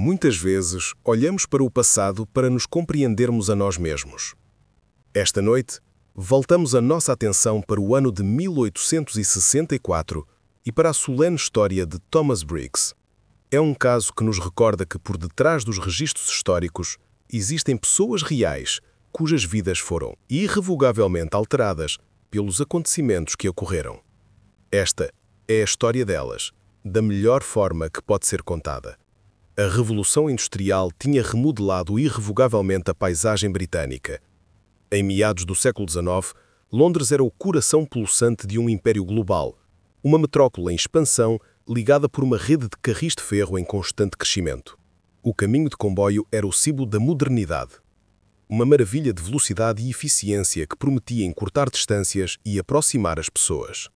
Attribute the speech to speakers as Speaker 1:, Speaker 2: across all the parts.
Speaker 1: Muitas vezes, olhamos para o passado para nos compreendermos a nós mesmos. Esta noite, voltamos a nossa atenção para o ano de 1864 e para a solene história de Thomas Briggs. É um caso que nos recorda que por detrás dos registros históricos existem pessoas reais cujas vidas foram irrevogavelmente alteradas pelos acontecimentos que ocorreram. Esta é a história delas, da melhor forma que pode ser contada. A Revolução Industrial tinha remodelado irrevogavelmente a paisagem britânica. Em meados do século XIX, Londres era o coração pulsante de um império global, uma metrópole em expansão ligada por uma rede de carris de ferro em constante crescimento. O caminho de comboio era o símbolo da modernidade. Uma maravilha de velocidade e eficiência que prometia encurtar distâncias e aproximar as pessoas.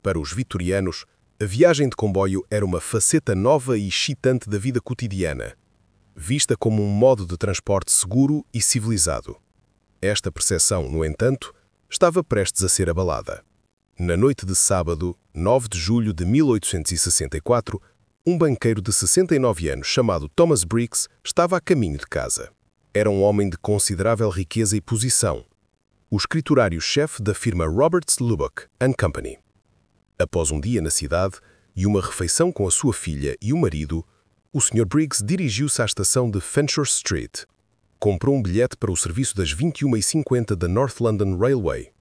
Speaker 1: Para os vitorianos, a viagem de comboio era uma faceta nova e excitante da vida cotidiana, vista como um modo de transporte seguro e civilizado. Esta percepção, no entanto, estava prestes a ser abalada. Na noite de sábado, 9 de julho de 1864, um banqueiro de 69 anos chamado Thomas Briggs estava a caminho de casa. Era um homem de considerável riqueza e posição, o escriturário-chefe da firma Roberts Lubbock & Company. Após um dia na cidade e uma refeição com a sua filha e o marido, o Sr. Briggs dirigiu-se à estação de Fenchurch Street. Comprou um bilhete para o serviço das 21h50 da North London Railway,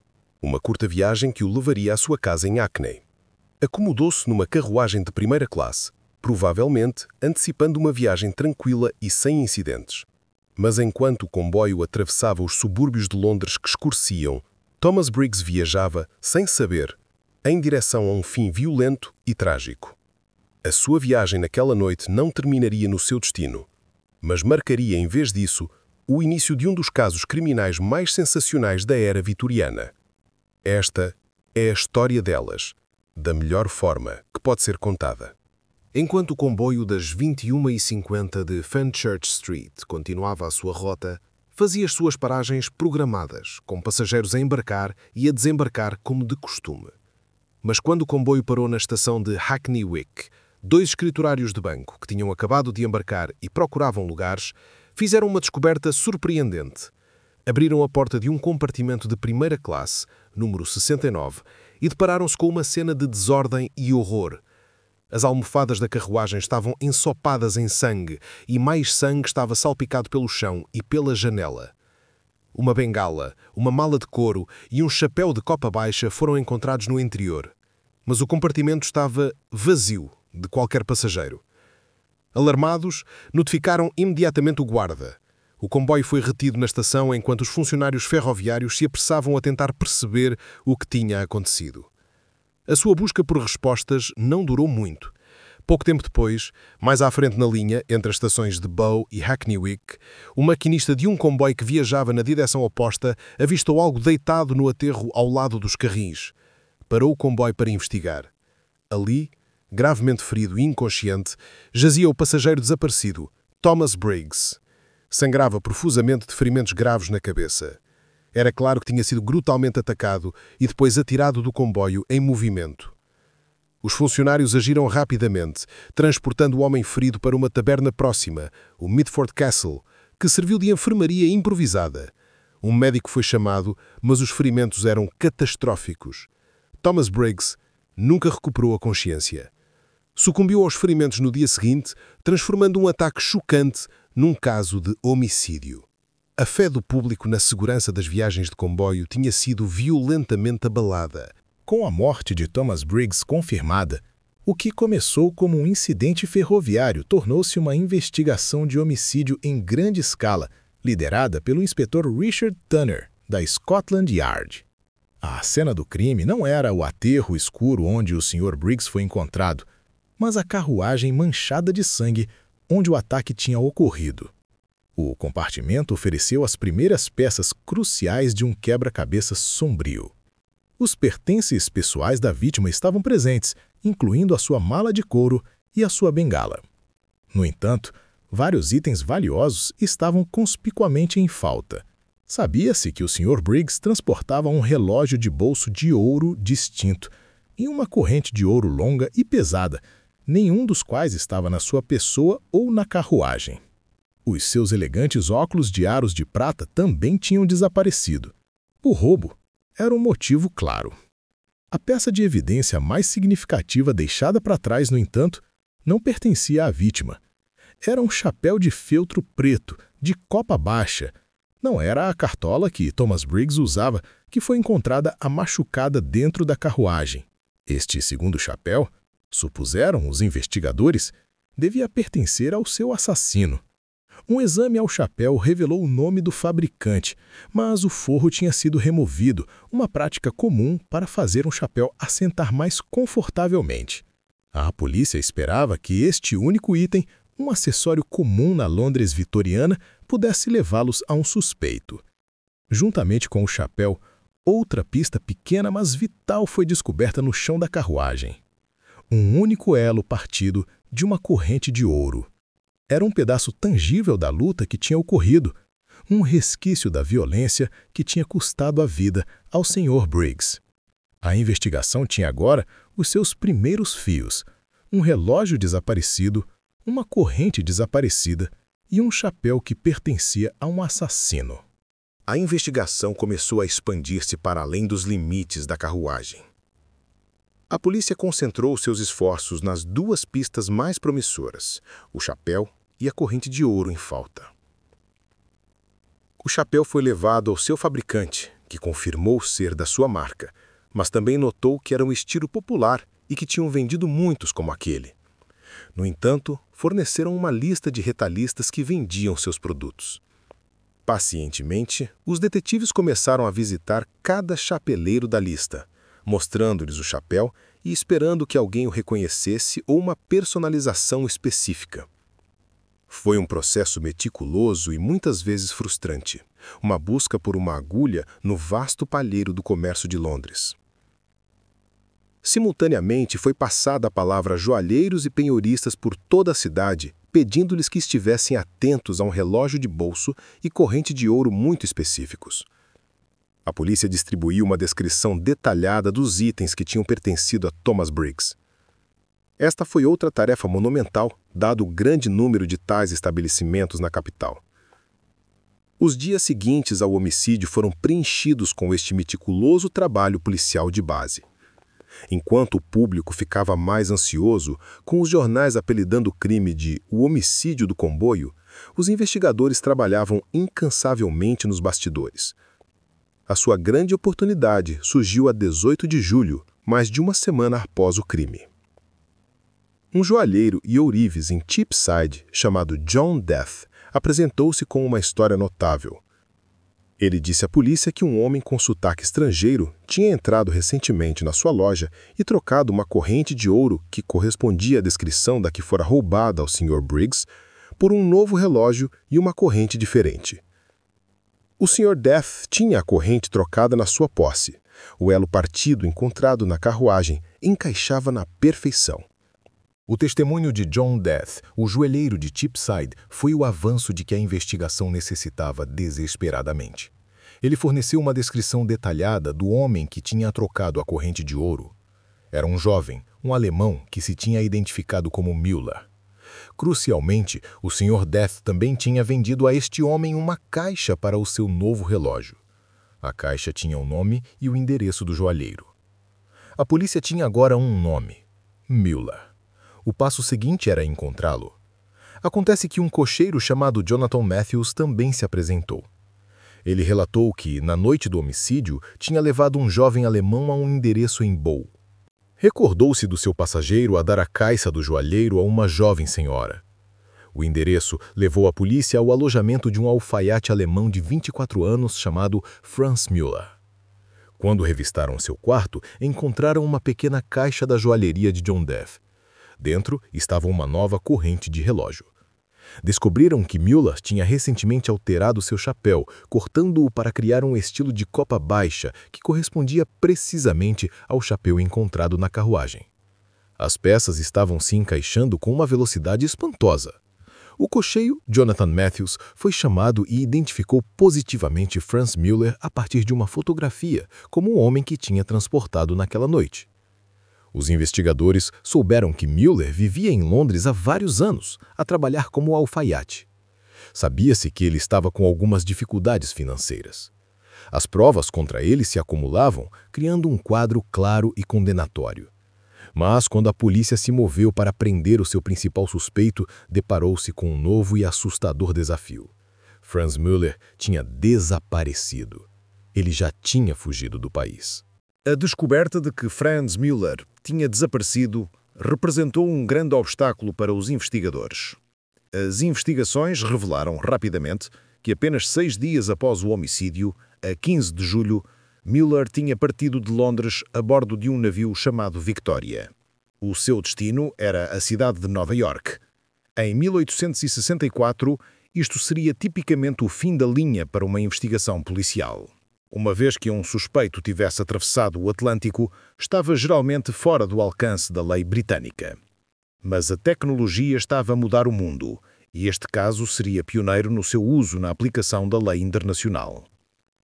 Speaker 1: uma curta viagem que o levaria à sua casa em Hackney. Acomodou-se numa carruagem de primeira classe, provavelmente antecipando uma viagem tranquila e sem incidentes. Mas enquanto o comboio atravessava os subúrbios de Londres que escureciam, Thomas Briggs viajava, sem saber, em direção a um fim violento e trágico. A sua viagem naquela noite não terminaria no seu destino, mas marcaria, em vez disso, o início de um dos casos criminais mais sensacionais da era vitoriana. Esta é a história delas, da melhor forma que pode ser contada. Enquanto o comboio das 21h50 de Fenchurch Street continuava a sua rota, fazia as suas paragens programadas, com passageiros a embarcar e a desembarcar como de costume. Mas quando o comboio parou na estação de Hackney Wick, dois escriturários de banco que tinham acabado de embarcar e procuravam lugares, fizeram uma descoberta surpreendente. Abriram a porta de um compartimento de primeira classe, número 69, e depararam-se com uma cena de desordem e horror. As almofadas da carruagem estavam ensopadas em sangue e mais sangue estava salpicado pelo chão e pela janela. Uma bengala, uma mala de couro e um chapéu de copa baixa foram encontrados no interior. Mas o compartimento estava vazio de qualquer passageiro. Alarmados, notificaram imediatamente o guarda. O comboio foi retido na estação enquanto os funcionários ferroviários se apressavam a tentar perceber o que tinha acontecido. A sua busca por respostas não durou muito. Pouco tempo depois, mais à frente na linha, entre as estações de Bow e Hackney Wick, o maquinista de um comboio que viajava na direção oposta avistou algo deitado no aterro ao lado dos carris. Parou o comboio para investigar. Ali, gravemente ferido e inconsciente, jazia o passageiro desaparecido, Thomas Briggs. Sangrava profusamente de ferimentos graves na cabeça. Era claro que tinha sido brutalmente atacado e depois atirado do comboio em movimento. Os funcionários agiram rapidamente, transportando o homem ferido para uma taberna próxima, o Mitford Castle, que serviu de enfermaria improvisada. Um médico foi chamado, mas os ferimentos eram catastróficos. Thomas Briggs nunca recuperou a consciência. Sucumbiu aos ferimentos no dia seguinte, transformando um ataque chocante num caso de homicídio. A fé do público na segurança das viagens de comboio tinha sido violentamente abalada.
Speaker 2: Com a morte de Thomas Briggs confirmada, o que começou como um incidente ferroviário tornou-se uma investigação de homicídio em grande escala, liderada pelo inspetor Richard Tunner, da Scotland Yard. A cena do crime não era o aterro escuro onde o Sr. Briggs foi encontrado, mas a carruagem manchada de sangue onde o ataque tinha ocorrido. O compartimento ofereceu as primeiras peças cruciais de um quebra-cabeça sombrio. Os pertences pessoais da vítima estavam presentes, incluindo a sua mala de couro e a sua bengala. No entanto, vários itens valiosos estavam conspicuamente em falta. Sabia-se que o Sr. Briggs transportava um relógio de bolso de ouro distinto e uma corrente de ouro longa e pesada, nenhum dos quais estava na sua pessoa ou na carruagem. Os seus elegantes óculos de aros de prata também tinham desaparecido. O roubo era um motivo claro. A peça de evidência mais significativa deixada para trás, no entanto, não pertencia à vítima. Era um chapéu de feltro preto, de copa baixa. Não era a cartola que Thomas Briggs usava, que foi encontrada machucada dentro da carruagem. Este segundo chapéu, supuseram os investigadores, devia pertencer ao seu assassino. Um exame ao chapéu revelou o nome do fabricante, mas o forro tinha sido removido, uma prática comum para fazer um chapéu assentar mais confortavelmente. A polícia esperava que este único item, um acessório comum na Londres vitoriana, pudesse levá-los a um suspeito. Juntamente com o chapéu, outra pista pequena, mas vital, foi descoberta no chão da carruagem. Um único elo partido de uma corrente de ouro. Era um pedaço tangível da luta que tinha ocorrido, um resquício da violência que tinha custado a vida ao Sr. Briggs. A investigação tinha agora os seus primeiros fios, um relógio desaparecido, uma corrente desaparecida e um chapéu que pertencia a um assassino.
Speaker 1: A investigação começou a expandir-se para além dos limites da carruagem. A polícia concentrou seus esforços nas duas pistas mais promissoras, o chapéu e a corrente de ouro em falta. O chapéu foi levado ao seu fabricante, que confirmou ser da sua marca, mas também notou que era um estilo popular e que tinham vendido muitos como aquele. No entanto, forneceram uma lista de retalhistas que vendiam seus produtos. Pacientemente, os detetives começaram a visitar cada chapeleiro da lista, mostrando-lhes o chapéu e esperando que alguém o reconhecesse ou uma personalização específica. Foi um processo meticuloso e muitas vezes frustrante, uma busca por uma agulha no vasto palheiro do comércio de Londres. Simultaneamente, foi passada a palavra a joalheiros e penhoristas por toda a cidade, pedindo-lhes que estivessem atentos a um relógio de bolso e corrente de ouro muito específicos. A polícia distribuiu uma descrição detalhada dos itens que tinham pertencido a Thomas Briggs. Esta foi outra tarefa monumental, dado o grande número de tais estabelecimentos na capital. Os dias seguintes ao homicídio foram preenchidos com este meticuloso trabalho policial de base. Enquanto o público ficava mais ansioso, com os jornais apelidando o crime de o homicídio do comboio, os investigadores trabalhavam incansavelmente nos bastidores. A sua grande oportunidade surgiu a 18 de julho, mais de uma semana após o crime. Um joalheiro e ourives em Cheapside, chamado John Death, apresentou-se com uma história notável. Ele disse à polícia que um homem com sotaque estrangeiro tinha entrado recentemente na sua loja e trocado uma corrente de ouro que correspondia à descrição da que fora roubada ao Sr. Briggs por um novo relógio e uma corrente diferente. O Sr. Death tinha a corrente trocada na sua posse. O elo partido encontrado na carruagem encaixava na perfeição.
Speaker 2: O testemunho de John Death, o joalheiro de Cheapside, foi o avanço de que a investigação necessitava desesperadamente. Ele forneceu uma descrição detalhada do homem que tinha trocado a corrente de ouro. Era um jovem, um alemão, que se tinha identificado como Müller. Crucialmente, o Sr. Death também tinha vendido a este homem uma caixa para o seu novo relógio. A caixa tinha o nome e o endereço do joalheiro. A polícia tinha agora um nome: Müller. O passo seguinte era encontrá-lo. Acontece que um cocheiro chamado Jonathan Matthews também se apresentou. Ele relatou que, na noite do homicídio, tinha levado um jovem alemão a um endereço em Bow. Recordou-se do seu passageiro a dar a caixa do joalheiro a uma jovem senhora. O endereço levou a polícia ao alojamento de um alfaiate alemão de 24 anos chamado Franz Müller. Quando revistaram seu quarto, encontraram uma pequena caixa da joalheria de John Death. Dentro estava uma nova corrente de relógio. Descobriram que Müller tinha recentemente alterado seu chapéu, cortando-o para criar um estilo de copa baixa que correspondia precisamente ao chapéu encontrado na carruagem. As peças estavam se encaixando com uma velocidade espantosa. O cocheiro, Jonathan Matthews, foi chamado e identificou positivamente Franz Müller a partir de uma fotografia, como o homem que tinha transportado naquela noite. Os investigadores souberam que Mueller vivia em Londres há vários anos, a trabalhar como alfaiate. Sabia-se que ele estava com algumas dificuldades financeiras. As provas contra ele se acumulavam, criando um quadro claro e condenatório. Mas, quando a polícia se moveu para prender o seu principal suspeito, deparou-se com um novo e assustador desafio. Franz Mueller tinha desaparecido. Ele já tinha fugido do país.
Speaker 3: A descoberta de que Franz Mueller tinha desaparecido representou um grande obstáculo para os investigadores. As investigações revelaram rapidamente que apenas 6 dias após o homicídio, a 15 de julho, Mueller tinha partido de Londres a bordo de um navio chamado Victoria. O seu destino era a cidade de Nova York. Em 1864, isto seria tipicamente o fim da linha para uma investigação policial. Uma vez que um suspeito tivesse atravessado o Atlântico, estava geralmente fora do alcance da lei britânica. Mas a tecnologia estava a mudar o mundo, e este caso seria pioneiro no seu uso na aplicação da lei internacional.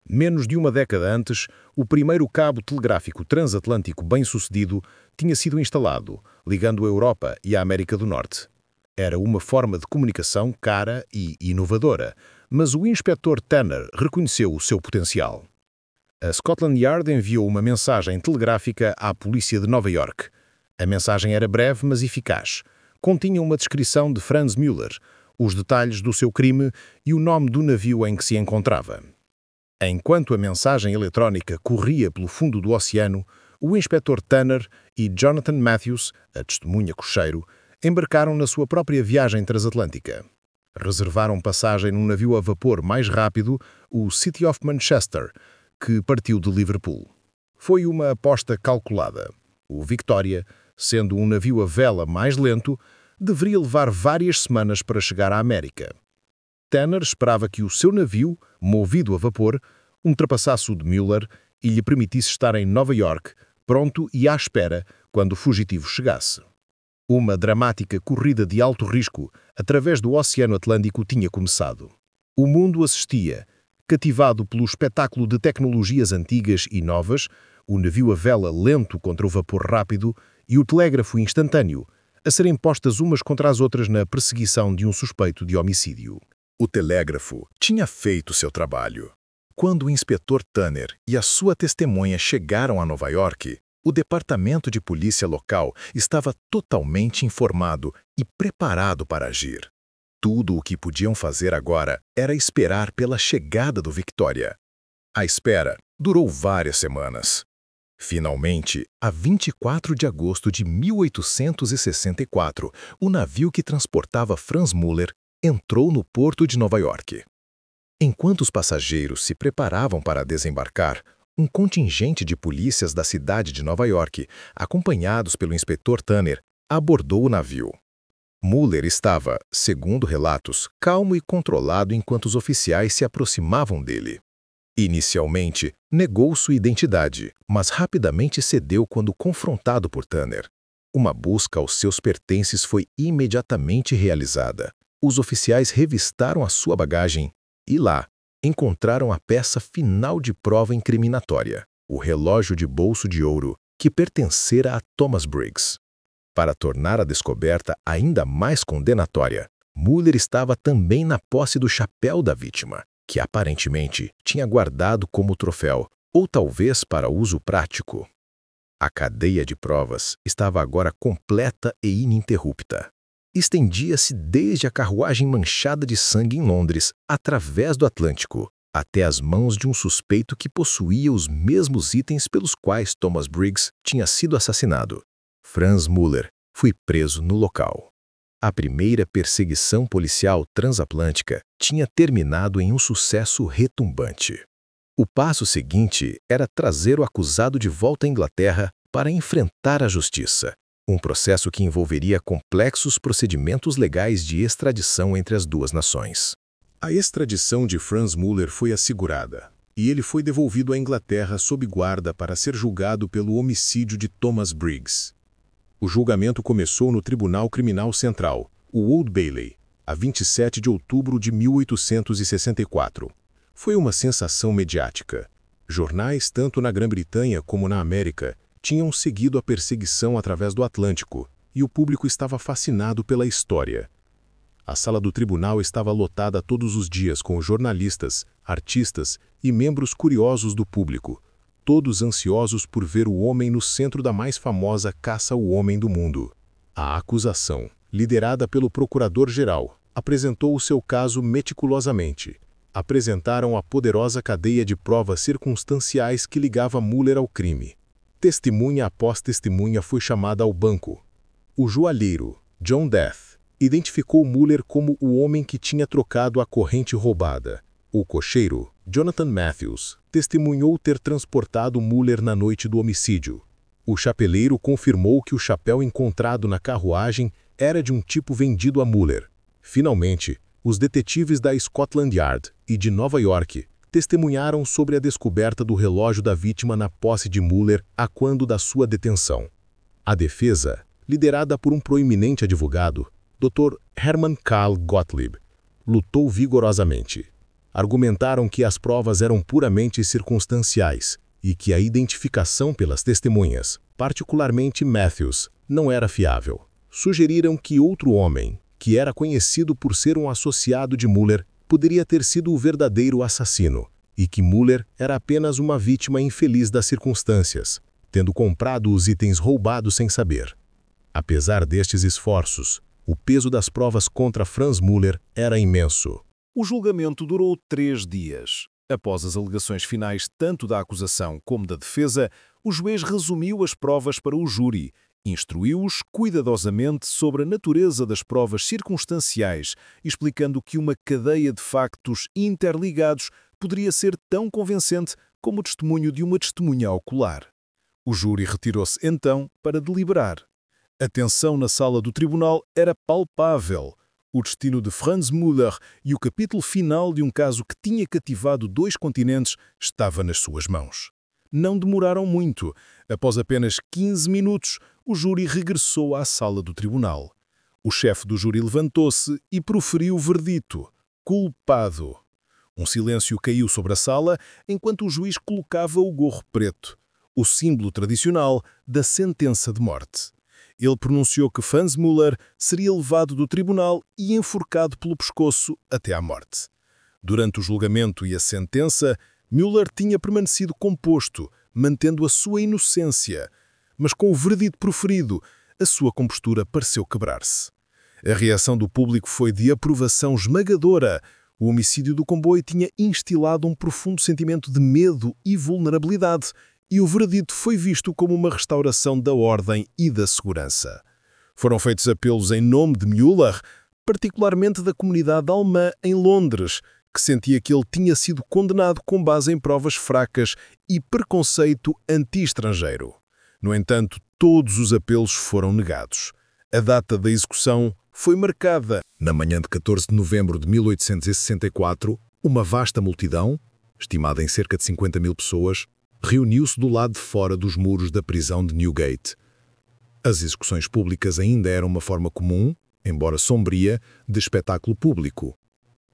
Speaker 3: Menos de uma década antes, o primeiro cabo telegráfico transatlântico bem-sucedido tinha sido instalado, ligando a Europa e a América do Norte. Era uma forma de comunicação cara e inovadora, mas o inspetor Tanner reconheceu o seu potencial. A Scotland Yard enviou uma mensagem telegráfica à polícia de Nova York. A mensagem era breve, mas eficaz. Continha uma descrição de Franz Mueller, os detalhes do seu crime e o nome do navio em que se encontrava. Enquanto a mensagem eletrónica corria pelo fundo do oceano, o inspetor Tanner e Jonathan Matthews, a testemunha cocheiro, embarcaram na sua própria viagem transatlântica. Reservaram passagem num navio a vapor mais rápido, o City of Manchester, que partiu de Liverpool. Foi uma aposta calculada. O Victoria, sendo um navio a vela mais lento, deveria levar várias semanas para chegar à América. Tanner esperava que o seu navio, movido a vapor, ultrapassasse o de Mueller e lhe permitisse estar em Nova York, pronto e à espera quando o fugitivo chegasse. Uma dramática corrida de alto risco através do Oceano Atlântico tinha começado. O mundo assistia, cativado pelo espetáculo de tecnologias antigas e novas, o navio a vela lento contra o vapor rápido e o telégrafo instantâneo, a serem postas umas contra as outras na perseguição de um suspeito de homicídio.
Speaker 2: O telégrafo tinha feito seu trabalho. Quando o inspetor Tanner e a sua testemunha chegaram a Nova York, o departamento de polícia local estava totalmente informado e preparado para agir. Tudo o que podiam fazer agora era esperar pela chegada do Victoria. A espera durou várias semanas. Finalmente, a 24 de agosto de 1864, o navio que transportava Franz Mueller entrou no porto de Nova York. Enquanto os passageiros se preparavam para desembarcar, um contingente de polícias da cidade de Nova York, acompanhados pelo inspetor Tanner, abordou o navio. Mueller estava, segundo relatos, calmo e controlado enquanto os oficiais se aproximavam dele. Inicialmente, negou sua identidade, mas rapidamente cedeu quando confrontado por Tanner. Uma busca aos seus pertences foi imediatamente realizada. Os oficiais revistaram a sua bagagem e lá encontraram a peça final de prova incriminatória, o relógio de bolso de ouro que pertencera a Thomas Briggs. Para tornar a descoberta ainda mais condenatória, Mueller estava também na posse do chapéu da vítima, que aparentemente tinha guardado como troféu, ou talvez para uso prático. A cadeia de provas estava agora completa e ininterrupta. Estendia-se desde a carruagem manchada de sangue em Londres, através do Atlântico, até as mãos de um suspeito que possuía os mesmos itens pelos quais Thomas Briggs tinha sido assassinado. Franz Mueller foi preso no local. A primeira perseguição policial transatlântica tinha terminado em um sucesso retumbante. O passo seguinte era trazer o acusado de volta à Inglaterra para enfrentar a justiça, um processo que envolveria complexos procedimentos legais de extradição entre as duas nações. A extradição de Franz Mueller foi assegurada, e ele foi devolvido à Inglaterra sob guarda para ser julgado pelo homicídio de Thomas Briggs. O julgamento começou no Tribunal Criminal Central, o Old Bailey, a 27 de outubro de 1864. Foi uma sensação mediática. Jornais, tanto na Grã-Bretanha como na América, tinham seguido a perseguição através do Atlântico, e o público estava fascinado pela história. A sala do tribunal estava lotada todos os dias com jornalistas, artistas e membros curiosos do público, todos ansiosos por ver o homem no centro da mais famosa caça ao homem do mundo. A acusação, liderada pelo procurador-geral, apresentou o seu caso meticulosamente. Apresentaram a poderosa cadeia de provas circunstanciais que ligava Mueller ao crime. Testemunha após testemunha foi chamada ao banco. O joalheiro, John Death, identificou Mueller como o homem que tinha trocado a corrente roubada. O cocheiro, Jonathan Matthews, testemunhou ter transportado Mueller na noite do homicídio. O chapeleiro confirmou que o chapéu encontrado na carruagem era de um tipo vendido a Mueller. Finalmente, os detetives da Scotland Yard e de Nova York testemunharam sobre a descoberta do relógio da vítima na posse de Mueller a quando da sua detenção. A defesa, liderada por um proeminente advogado, Dr. Hermann Karl Gottlieb, lutou vigorosamente. Argumentaram que as provas eram puramente circunstanciais e que a identificação pelas testemunhas, particularmente Matthews, não era fiável. Sugeriram que outro homem, que era conhecido por ser um associado de Mueller, poderia ter sido o verdadeiro assassino, e que Mueller era apenas uma vítima infeliz das circunstâncias, tendo comprado os itens roubados sem saber. Apesar destes esforços, o peso das provas contra Franz Mueller era imenso.
Speaker 3: O julgamento durou 3 dias. Após as alegações finais tanto da acusação como da defesa, o juiz resumiu as provas para o júri, instruiu-os cuidadosamente sobre a natureza das provas circunstanciais, explicando que uma cadeia de factos interligados poderia ser tão convincente como o testemunho de uma testemunha ocular. O júri retirou-se então para deliberar. A tensão na sala do tribunal era palpável. O destino de Franz Mueller e o capítulo final de um caso que tinha cativado 2 continentes estava nas suas mãos. Não demoraram muito. Após apenas 15 minutos, o júri regressou à sala do tribunal. O chefe do júri levantou-se e proferiu o verdito: culpado. Um silêncio caiu sobre a sala enquanto o juiz colocava o gorro preto, o símbolo tradicional da sentença de morte. Ele pronunciou que Franz Mueller seria levado do tribunal e enforcado pelo pescoço até à morte. Durante o julgamento e a sentença, Mueller tinha permanecido composto, mantendo a sua inocência, mas com o veredito proferido, a sua compostura pareceu quebrar-se. A reação do público foi de aprovação esmagadora. O homicídio do comboio tinha instilado um profundo sentimento de medo e vulnerabilidade, e o veredito foi visto como uma restauração da ordem e da segurança. Foram feitos apelos em nome de Mueller, particularmente da comunidade alemã em Londres, que sentia que ele tinha sido condenado com base em provas fracas e preconceito anti-estrangeiro. No entanto, todos os apelos foram negados. A data da execução foi marcada. Na manhã de 14 de novembro de 1864, uma vasta multidão, estimada em cerca de 50.000 pessoas, reuniu-se do lado de fora dos muros da prisão de Newgate. As execuções públicas ainda eram uma forma comum, embora sombria, de espetáculo público.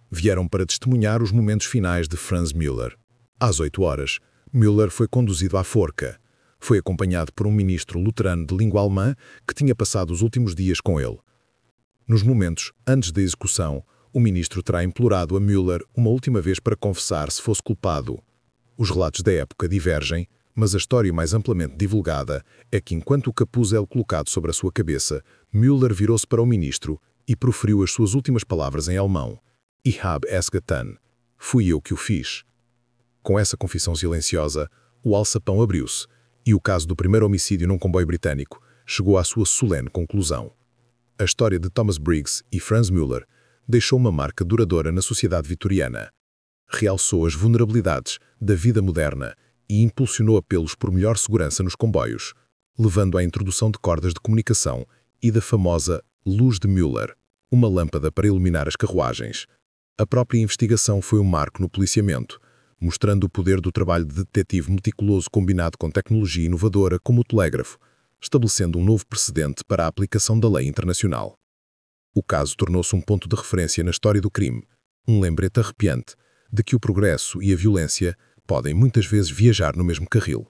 Speaker 3: Vieram para testemunhar os momentos finais de Franz Mueller. Às 8 horas, Mueller foi conduzido à forca. Foi acompanhado por um ministro luterano de língua alemã que tinha passado os últimos dias com ele. Nos momentos antes da execução, o ministro terá implorado a Mueller uma última vez para confessar se fosse culpado. Os relatos da época divergem, mas a história mais amplamente divulgada é que enquanto o capuz é colocado sobre a sua cabeça, Mueller virou-se para o ministro e proferiu as suas últimas palavras em alemão: Ich habe es getan. Fui eu que o fiz. Com essa confissão silenciosa, o alçapão abriu-se e o caso do primeiro homicídio num comboio britânico chegou à sua solene conclusão. A história de Thomas Briggs e Franz Mueller deixou uma marca duradoura na sociedade vitoriana. Realçou as vulnerabilidades da vida moderna e impulsionou apelos por melhor segurança nos comboios, levando à introdução de cordas de comunicação e da famosa luz de Mueller, uma lâmpada para iluminar as carruagens. A própria investigação foi um marco no policiamento, mostrando o poder do trabalho de detetive meticuloso combinado com tecnologia inovadora como o telégrafo, estabelecendo um novo precedente para a aplicação da lei internacional. O caso tornou-se um ponto de referência na história do crime, um lembrete arrepiante de que o progresso e a violência podem muitas vezes viajar no mesmo carril.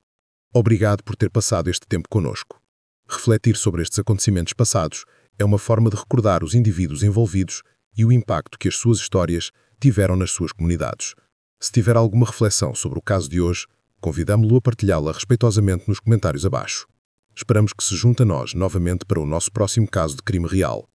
Speaker 2: Obrigado por ter passado este tempo conosco. Refletir sobre estes acontecimentos passados é uma forma de recordar os indivíduos envolvidos e o impacto que as suas histórias tiveram nas suas comunidades. Se tiver alguma reflexão sobre o caso de hoje, convidamo-lo a partilhá-la respeitosamente nos comentários abaixo. Esperamos que se junte a nós novamente para o nosso próximo caso de crime real.